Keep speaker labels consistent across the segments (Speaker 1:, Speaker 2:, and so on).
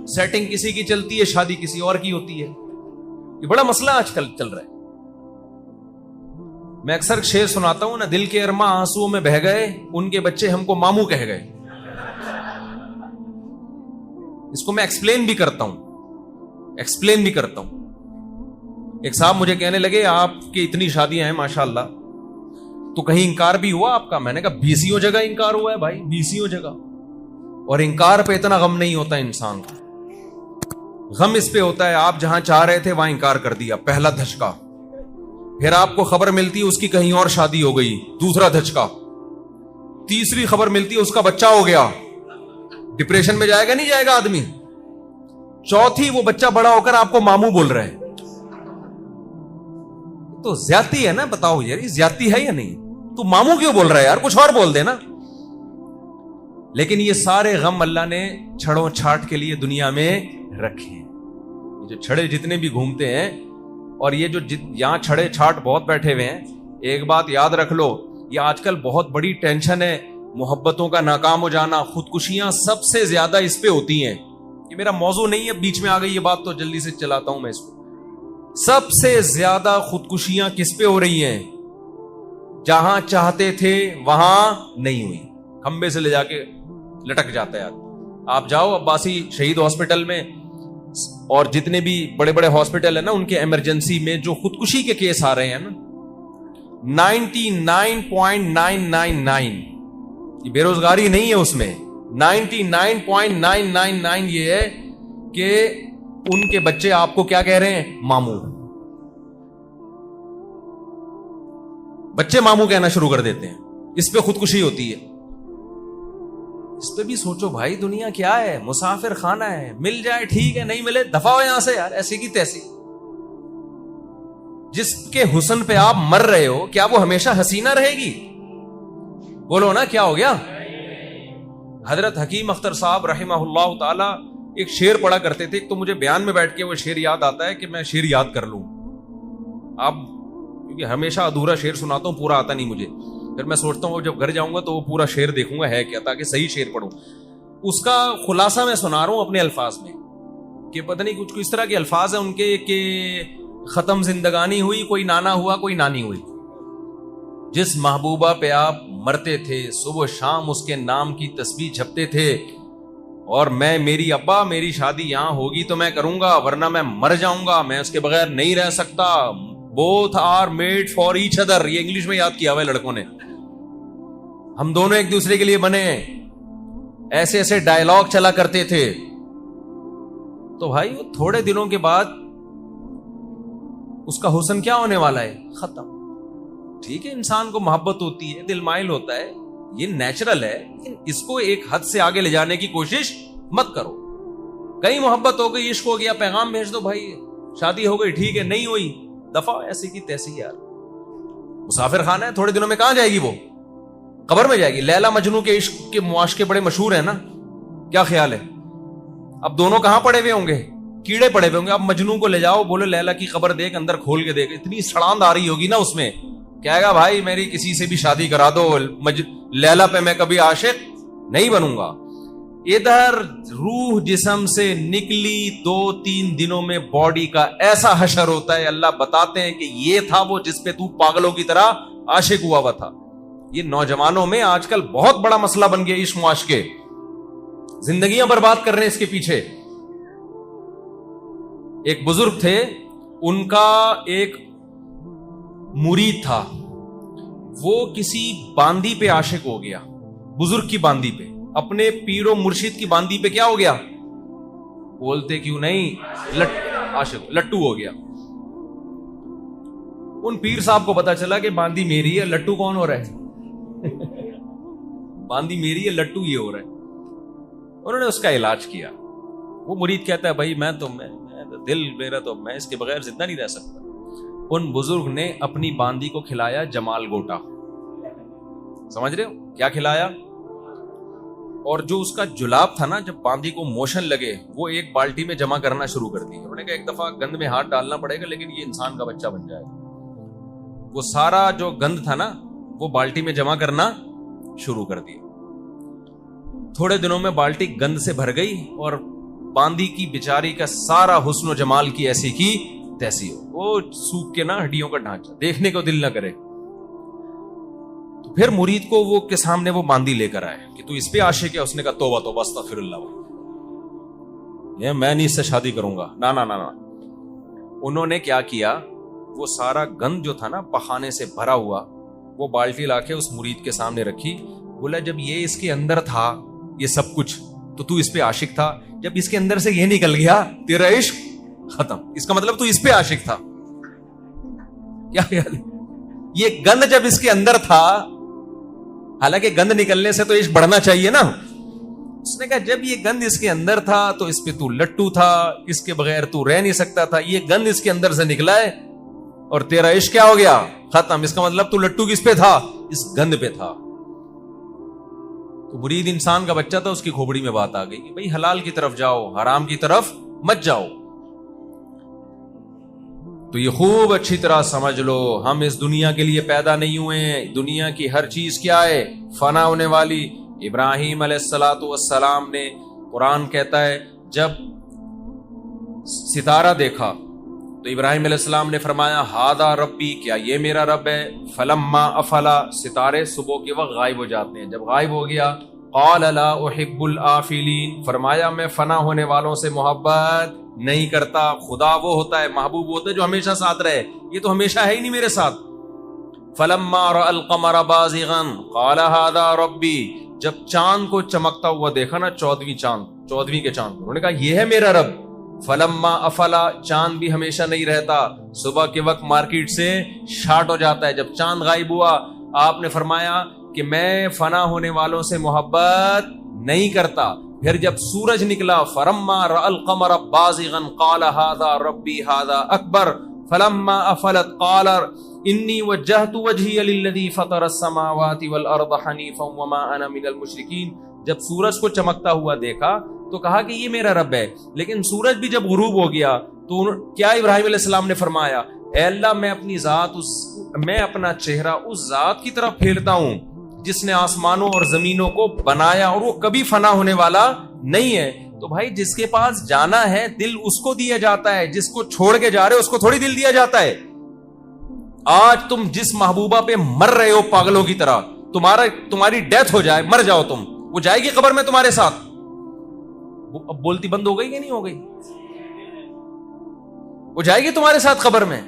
Speaker 1: Setting کسی کی چلتی ہے, شادی کسی اور کی ہوتی ہے. یہ بڑا مسئلہ آج کل چل رہا ہے. میں اکثر شعر سناتا ہوں نا, دل کے ارماں آنسوؤں میں بہ گئے, ان کے بچے ہم کو ماموں کہہ گئے. اس کو میں ایکسپلین بھی کرتا ہوں. ایک صاحب مجھے کہنے لگے آپ کی اتنی شادیاں ہیں ماشاءاللہ, تو کہیں انکار بھی ہوا آپ کا؟ میں نے کہا 20 جگہ انکار ہوا ہے بھائی, 20 جگہ. اور انکار پہ اتنا غم نہیں ہوتا انسان کو, غم اس پہ ہوتا ہے آپ جہاں چاہ رہے تھے وہاں انکار کر دیا, پہلا دھچکا. پھر آپ کو خبر ملتی ہے اس کی کہیں اور شادی ہو گئی, دوسرا دھچکا. تیسری خبر ملتی ہے اس کا بچہ ہو گیا, ڈپریشن میں جائے گا نہیں جائے گا آدمی. چوتھی وہ بچہ بڑا ہو کر آپ کو ماموں بول رہا ہے. تو زیادتی ہے نا, بتاؤ یار یہ زیادتی ہے یا نہیں؟ تو ماموں کیوں بول رہا ہے یار, کچھ اور بول دے نا. لیکن یہ سارے غم اللہ نے چھڑوں چھاٹ کے لیے دنیا میں رکھے ہیں. یہ جو چھڑے جتنے بھی گھومتے ہیں, اور یہ جو یہاں چھڑے چھاٹ بہت بیٹھے ہوئے ہیں, ایک بات یاد رکھ لو, یہ آج کل بہت بڑی ٹینشن ہے, محبتوں کا ناکام ہو جانا, خودکشیاں سب سے زیادہ اس پہ ہوتی ہیں. یہ میرا موضوع نہیں ہے, بیچ میں آ گئی یہ بات تو جلدی سے چلاتا ہوں میں اس کو. سب سے زیادہ خودکشیاں کس پہ ہو رہی ہیں؟ جہاں چاہتے تھے وہاں نہیں ہوئی, کھمبے سے لے جا کے لٹک جاتا ہے. آپ جاؤ عباسی شہید ہاسپٹل میں, اور جتنے بھی بڑے بڑے ہاسپٹل ہیں نا, ان کے ایمرجنسی میں جو خودکشی کے کیس آ رہے ہیں نا, 99.999 یہ بے روزگاری نہیں ہے اس میں, 99.999 یہ ہے کہ ان کے بچے آپ کو کیا کہہ رہے ہیں؟ ماموں. بچے ماموں کہنا شروع کر دیتے ہیں. اس پہ خودکشی ہوتی ہے. اس پہ بھی سوچو بھائی, دنیا کیا ہے؟ مسافر خانہ ہے, مل جائے ٹھیک ہے, نہیں ملے دفع ہو یہاں سے یار, ایسی کی تیسی. جس کے حسن پہ آپ مر رہے ہو, کیا وہ ہمیشہ حسینہ رہے گی؟ بولو نا, کیا ہو گیا؟ حضرت حکیم اختر صاحب رحمہ اللہ تعالی ایک شعر پڑھا کرتے تھے. ایک تو مجھے بیان میں بیٹھ کے وہ شعر یاد آتا ہے کہ میں شعر یاد کر لوں. آپ کیونکہ ہمیشہ ادھورا شعر سناتا ہوں, پورا آتا نہیں مجھے. پھر میں سوچتا ہوں جب گھر جاؤں گا تو وہ پورا شعر دیکھوں گا ہے کیا, تاکہ صحیح شعر پڑھوں. اس کا خلاصہ میں سنا رہا ہوں اپنے الفاظ میں, کہ پتہ نہیں کچھ اس طرح کے الفاظ ہیں ان کے کہ ختم زندگانی ہوئی, کوئی نانا ہوا کوئی نانی ہوئی. جس محبوبہ پہ آپ مرتے تھے, صبح شام اس کے نام کی تسبیح جپتے تھے, اور میں میری ابا میری شادی یہاں ہوگی تو میں کروں گا, ورنہ میں مر جاؤں گا, میں اس کے بغیر نہیں رہ سکتا. both are made for each other. یہ انگلش میں یاد کیا ہوا ہے لڑکوں نے. ہم دونوں ایک دوسرے کے لیے بنے ہیں. ایسے ایسے ڈائلاگ چلا کرتے تھے. تو بھائی وہ تھوڑے دنوں کے بعد اس کا حسن کیا ہونے والا ہے؟ ختم. ٹھیک ہے انسان کو محبت ہوتی ہے, دل مائل ہوتا ہے, یہ نیچرل ہے, لیکن اس کو ایک حد سے آگے لے جانے کی کوشش مت کرو. کہیں محبت ہو گئی, عشق ہو گیا, پیغام بھیج دو بھائی, شادی ہو گئی ٹھیک ہے, نہیں ہوئی دفعہ ایسی کی تیسی. یار مسافر خانہ ہے, تھوڑے دنوں میں کہاں جائے گی وہ؟ قبر میں جائے گی. لیلا مجنو کے عشق کے معاشقے بڑے مشہور ہیں نا, کیا خیال ہے؟ اب دونوں کہاں پڑے ہوئے ہوں گے؟ کیڑے پڑے ہوئے ہوں گے. اب مجنو کو لے جاؤ, بولو لیلا کی قبر دیکھ, اندر کھول کے دیکھ, اتنی سڑاند آ رہی ہوگی نا اس میں, کہے گا بھائی میری کسی سے بھی شادی کرا دو, لیلا پہ میں کبھی عاشق نہیں بنوں گا. ادھر روح جسم سے نکلی 2-3 دنوں میں باڈی کا ایسا حشر ہوتا ہے. اللہ بتاتے ہیں کہ یہ تھا وہ جس پہ تو پاگلوں کی طرح عاشق ہوا تھا. یہ نوجوانوں میں آج کل بہت بڑا مسئلہ بن گیا, عشق معاشقے, زندگیاں برباد کر رہے ہیں اس کے پیچھے. ایک بزرگ تھے, ان کا ایک مرید تھا, وہ کسی باندی پہ عاشق ہو گیا, بزرگ کی باندی پہ, اپنے پیر و مرشد کی باندی پہ کیا ہو گیا؟ بولتے کیوں نہیں, عاشق, لٹو ہو گیا. ان پیر صاحب کو پتا چلا کہ باندی میری ہے, لٹو کون ہو رہا ہے؟ باندی میری ہے, لٹو یہ ہو رہا ہے. انہوں نے اس کا علاج کیا. وہ مرید کہتا ہے بھائی میں دل میرا تو میں اس کے بغیر زندہ نہیں رہ سکتا. ان بزرگ نے اپنی باندی کو کھلایا جمال گوٹا. سمجھ رہے ہو کیا کھلایا؟ اور جو اس کا جلاب تھا نا, جب باندی کو موشن لگے, وہ ایک بالٹی میں جمع کرنا شروع کر دی. انہوں نے کہا ایک دفعہ گند میں ہاتھ ڈالنا پڑے گا, لیکن یہ انسان کا بچہ بن جائے گا. وہ سارا جو گند تھا نا وہ بالٹی میں جمع کرنا شروع کر دیا. تھوڑے دنوں میں بالٹی گند سے بھر گئی اور باندی کی بیچاری کا سارا حسن و جمال کی ایسی کی تیسی ہو, وہ سوکھ کے نا ہڈیوں کا ڈھانچہ دیکھنے کو دل نہ کرے. تو پھر مرید کو وہ کے سامنے وہ باندی لے کر آئے کہ تو اس پہ عاشق ہے. اس نے کہا توبہ توبہ استغفر اللہ, یہ میں نہیں اس سے شادی کروں گا. نا نا نا نا. انہوں نے کیا کیا, وہ سارا گند جو تھا نا پخانے سے بھرا ہوا, وہ بالٹی لا کے اس مرید کے سامنے رکھی. بولا جب یہ اس کے اندر تھا یہ سب کچھ تو اس پہ عاشق تھا, جب اس کے اندر سے یہ نکل گیا تیرا عشق ختم. اس کا مطلب تو اس پہ عاشق تھا. کیا خیال ہے؟ یہ گند جب اس کے اندر تھا, حالانکہ گند نکلنے سے تو عشق بڑھنا چاہیے نا. اس نے کہا جب یہ گند اس کے اندر تھا تو اس پہ تو لٹو تھا, اس کے بغیر تو رہ نہیں سکتا تھا. یہ گند اس کے اندر سے نکلا ہے اور تیرا عشق کیا ہو گیا, ختم. اس کا مطلب تو لٹو کس پہ تھا, اس گند پہ تھا. تو مرید انسان کا بچہ تھا, اس کی کھوپڑی میں بات آ گئی کہ بھائی حلال کی طرف جاؤ, حرام کی طرف مت جاؤ. تو یہ خوب اچھی طرح سمجھ لو, ہم اس دنیا کے لیے پیدا نہیں ہوئے. دنیا کی ہر چیز کیا ہے, فنا ہونے والی. ابراہیم علیہ الصلوۃ والسلام نے, قرآن کہتا ہے جب ستارہ دیکھا تو ابراہیم علیہ السلام نے فرمایا ہاذا ربی, کیا یہ میرا رب ہے. فلما افلا, ستارے صبح کے وقت غائب ہو جاتے ہیں, جب غائب ہو گیا قال لا احب الآفلین, فرمایا میں فنا ہونے والوں سے محبت نہیں کرتا. خدا وہ ہوتا ہے, محبوب ہوتا ہے جو ہمیشہ ساتھ رہے, یہ تو ہمیشہ ہے ہی نہیں میرے ساتھ. فلما رأى القمر بازغا قال هذا ربی, جب چاند کو چمکتا ہوا دیکھا نا, 14ویں کے چاند, انہوں نے کہا یہ ہے میرا رب. فلما افلا, چاند بھی ہمیشہ نہیں رہتا, صبح کے وقت مارکیٹ سے شارٹ ہو جاتا ہے. جب چاند غائب ہوا آپ نے فرمایا کہ میں فنا ہونے والوں سے محبت نہیں کرتا. پھر جب سورج نکلا فلما رأى القمر بازغا قال هذا ربی هذا اکبر. فلما افلت قال انی وجہت وجہی للذی فطر السماوات والارض حنیفا وما انا من المشرکین. جب سورج کو چمکتا ہوا دیکھا تو کہا کہ یہ میرا رب ہے, لیکن سورج بھی جب غروب ہو گیا تو کیا ابراہیم علیہ السلام نے فرمایا اے اللہ میں اپنی ذات میں اپنا چہرہ اس ذات کی طرف پھیرتا ہوں جس نے آسمانوں اور زمینوں کو بنایا اور وہ کبھی فنا ہونے والا نہیں ہے. تو بھائی جس کے پاس جانا ہے دل اس کو دیا جاتا ہے, جس کو چھوڑ کے جا رہے اس کو تھوڑی دل دیا جاتا ہے. آج تم جس محبوبہ پہ مر رہے ہو پاگلوں کی طرح, تمہاری ڈیتھ ہو جائے, مر جاؤ تم, وہ جائے گی قبر میں تمہارے ساتھ. اب بولتی بند ہو گئی کہ نہیں ہو گئی؟ وہ جائے گی تمہارے ساتھ قبر میں.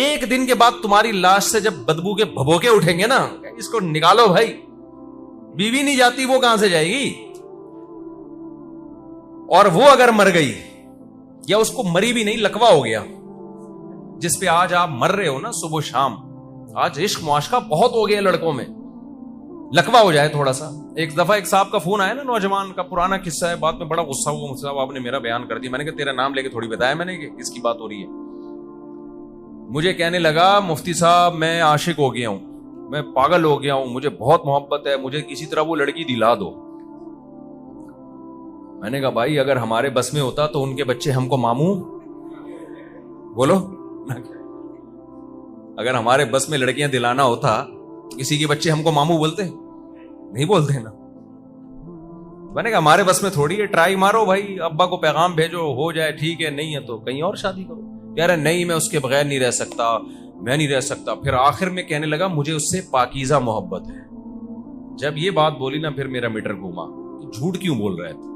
Speaker 1: ایک دن کے بعد تمہاری لاش سے جب بدبو کے بھبوکے اٹھیں گے نا, اس کو نکالو بھائی, بیوی نہیں جاتی وہ کہاں سے جائے گی. اور وہ اگر مر گئی یا اس کو مری بھی نہیں, لکوا ہو گیا, جس پہ آج آپ مر رہے ہو نا صبح شام, آج عشق معاشقہ بہت ہو گیا لڑکوں میں, لکوا ہو جائے تھوڑا سا. ایک دفعہ ایک صاحب کا فون آیا نا, نوجوان کا, پرانا قصہ ہے, بعد میں بڑا غصہ ہوا مجھ سے, آپ نے میرا بیان کر دیا. میں نے کہا تیرا نام لے کے تھوڑی بتایا میں نے کہ کس کی بات ہو رہی ہے. مجھے کہنے لگا مفتی صاحب میں عاشق ہو گیا ہوں, میں پاگل ہو گیا ہوں, مجھے بہت محبت ہے, مجھے کسی طرح وہ لڑکی دلا دو. میں نے کہا بھائی اگر ہمارے بس میں ہوتا تو ان کے بچے ہم کو ماموں بولو, اگر ہمارے بس میں لڑکیاں دلانا ہوتا کسی کے بچے ہم کو ماموں بولتے نہیں بولتے نا. میں نے کہا ہمارے بس میں تھوڑی ہے, ٹرائی مارو بھائی, ابا کو پیغام بھیجو, ہو جائے ٹھیک ہے, نہیں ہے تو کہیں اور شادی کرو. کہہ رہے نہیں میں اس کے بغیر نہیں رہ سکتا, میں نہیں رہ سکتا. پھر آخر میں کہنے لگا مجھے اس سے پاکیزہ محبت ہے. جب یہ بات بولی نا پھر میرا میٹر گھوما, جھوٹ کیوں بول رہے تھے,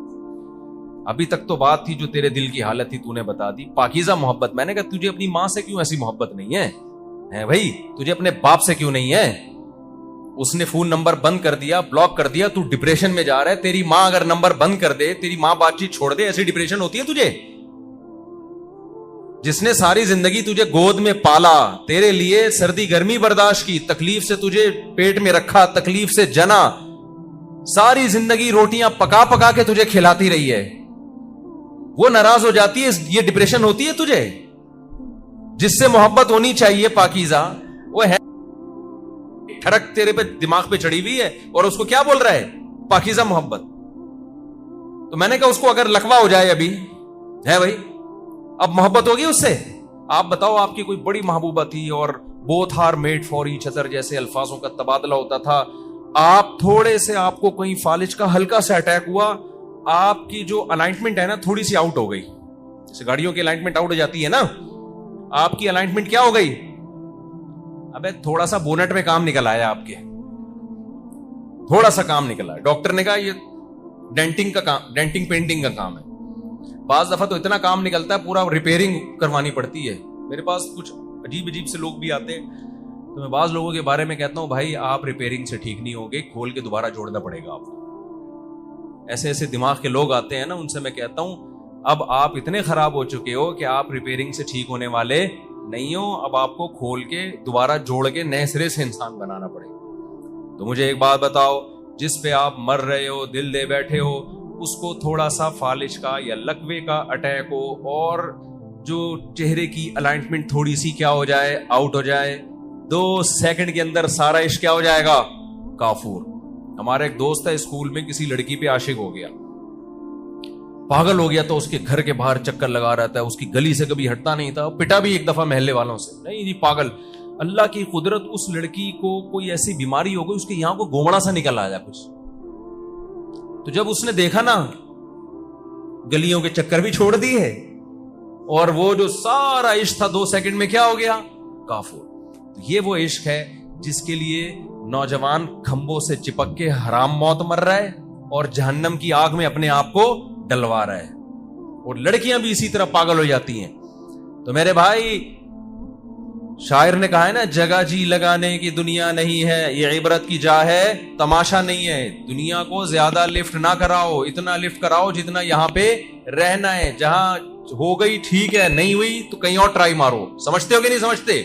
Speaker 1: ابھی تک تو بات تھی جو تیرے دل کی حالت تھی تو نے بتا دی, پاکیزہ محبت. میں نے کہا تجھے اپنی ماں سے کیوں ایسی محبت نہیں ہے بھائی, تجھے اپنے باپ سے کیوں نہیں ہے. اس نے فون نمبر بند کر دیا, بلاک کر دیا, تو ڈپریشن میں جا رہا ہے. تیری ماں اگر نمبر بند کر دے, تیری ماں بات چیت چھوڑ دے, ایسی ڈپریشن ہوتی ہے تجھے؟ جس نے ساری زندگی تجھے گود میں پالا, تیرے لیے سردی گرمی برداشت کی, تکلیف سے تجھے پیٹ میں رکھا, تکلیف سے جنا, ساری زندگی روٹیاں پکا پکا کے تجھے کھلاتی رہی ہے, وہ ناراض ہو جاتی ہے, یہ ڈپریشن ہوتی ہے تجھے؟ جس سے محبت ہونی چاہیے پاکیزہ, وہ ہے ٹھڑک تیرے پہ دماغ پہ چڑھی ہوئی ہے اور اس کو کیا بول رہا ہے پاکیزہ محبت. تو میں نے کہا اس کو اگر لکوا ہو جائے ابھی ہے بھائی, اب محبت ہوگی اس سے؟ آپ بتاؤ, آپ کی کوئی بڑی محبوبہ تھی اور both are made for each other جیسے الفاظوں کا تبادلہ ہوتا تھا, آپ تھوڑے سے, آپ کو کہیں فالج کا ہلکا سا اٹیک ہوا, آپ کی جو الائنمنٹ ہے نا تھوڑی سی آؤٹ ہو گئی, جیسے گاڑیوں کی الائنمنٹ آؤٹ ہو جاتی ہے نا, آپ کی الائنمنٹ کیا ہو گئی, ابے تھوڑا سا بونٹ میں کام نکل آیا, آپ کے تھوڑا سا کام نکل آیا. ڈاکٹر نے کہا یہ ڈینٹنگ کا کام, ڈینٹنگ پینٹنگ کا کام ہے. بعض دفعہ تو اتنا کام نکلتا ہے پورا ریپیئرنگ کروانی پڑتی ہے. میرے پاس کچھ عجیب عجیب سے لوگ بھی آتے ہیں, تو میں بعض لوگوں کے بارے میں کہتا ہوں بھائی آپ ریپیئرنگ سے ٹھیک نہیں ہوگے, کھول کے دوبارہ جوڑنا پڑے گا آپ کو. ایسے ایسے دماغ کے لوگ آتے ہیں نا, ان سے میں کہتا ہوں اب آپ اتنے خراب ہو چکے ہو کہ آپ ریپیئرنگ سے ٹھیک ہونے والے نہیں ہو, اب آپ کو کھول کے دوبارہ جوڑ کے نئے سرے سے انسان بنانا پڑے گا. تو مجھے ایک بات بتاؤ, جس پہ آپ مر رہے ہو, دل دے بیٹھے ہو, اس کو تھوڑا سا فالج کا یا لکوے کا اٹیک ہو اور جو چہرے کی الائنمنٹ تھوڑی سی کیا ہو جائے, آؤٹ ہو جائے, 2 سیکنڈ کے اندر سارا عشق کیا ہو جائے گا, کافور. ہمارا ایک دوست ہے اسکول میں کسی لڑکی پہ عاشق ہو گیا, پاگل ہو گیا, تو اس کے گھر کے باہر چکر لگا رہتا ہے, اس کی گلی سے کبھی ہٹتا نہیں تھا, پٹا بھی ایک دفعہ محلے والوں سے, نہیں جی پاگل. اللہ کی قدرت, اس لڑکی کو کوئی ایسی بیماری ہو گئی, اس کے یہاں کو گومڑا سا نکل آیا کچھ. تو جب اس نے دیکھا نا گلیوں کے چکر بھی چھوڑ دیے اور وہ جو سارا عشق تھا 2 سیکنڈ میں کیا ہو گیا, کافور. یہ وہ عشق ہے جس کے لیے نوجوان کھمبوں سے چپک کے حرام موت مر رہا ہے اور جہنم کی آگ میں اپنے آپ کو ڈلوا رہا ہے, اور لڑکیاں بھی اسی طرح پاگل ہو جاتی ہیں. تو میرے بھائی, شاعر نے کہا ہے نا, جگہ جی لگانے کی دنیا نہیں ہے, یہ عبرت کی جا ہے, تماشا نہیں ہے. دنیا کو زیادہ لفٹ نہ کراؤ, اتنا لفٹ کراؤ جتنا یہاں پہ رہنا ہے. جہاں ہو گئی ٹھیک ہے, نہیں ہوئی تو کہیں اور ٹرائی مارو. سمجھتے ہو کہ نہیں سمجھتے؟